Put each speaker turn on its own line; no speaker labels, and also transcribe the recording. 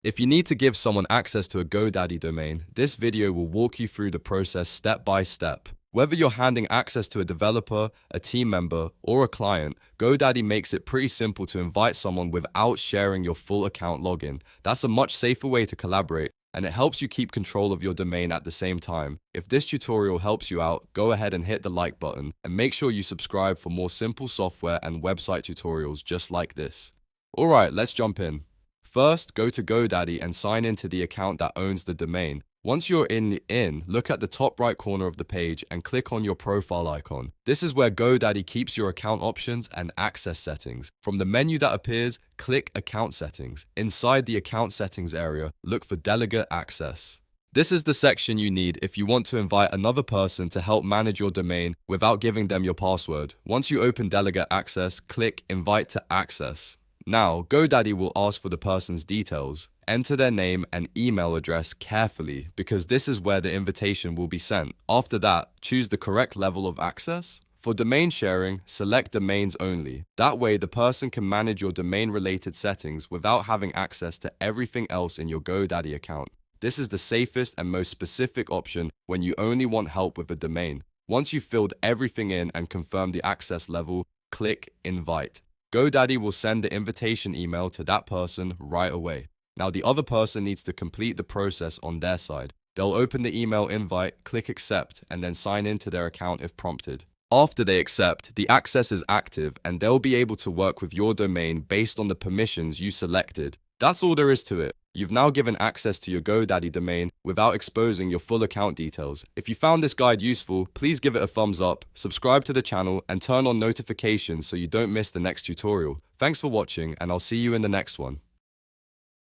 If you need to give someone access to a GoDaddy domain, this video will walk you through the process step by step. Whether you're handing access to a developer, a team member, or a client, GoDaddy makes it pretty simple to invite someone without sharing your full account login. That's a much safer way to collaborate, and it helps you keep control of your domain at the same time. If this tutorial helps you out, go ahead and hit the like button, and make sure you subscribe for more simple software and website tutorials just like this. Alright, let's jump in. First, go to GoDaddy and sign in to the account that owns the domain. Once you're in, look at the top right corner of the page and click on your profile icon. This is where GoDaddy keeps your account options and access settings. From the menu that appears, click Account Settings. Inside the Account Settings area, look for Delegate Access. This is the section you need if you want to invite another person to help manage your domain without giving them your password. Once you open Delegate Access, click Invite to Access. Now, GoDaddy will ask for the person's details. Enter their name and email address carefully because this is where the invitation will be sent. After that, choose the correct level of access. For domain sharing, select domains only. That way, the person can manage your domain-related settings without having access to everything else in your GoDaddy account. This is the safest and most specific option when you only want help with a domain. Once you've filled everything in and confirmed the access level, click Invite. GoDaddy will send the invitation email to that person right away. Now the other person needs to complete the process on their side. They'll open the email invite, click accept, and then sign into their account if prompted. After they accept, the access is active and they'll be able to work with your domain based on the permissions you selected. That's all there is to it. You've now given access to your GoDaddy domain without exposing your full account details. If you found this guide useful, please give it a thumbs up, subscribe to the channel, and turn on notifications so you don't miss the next tutorial. Thanks for watching, and I'll see you in the next one.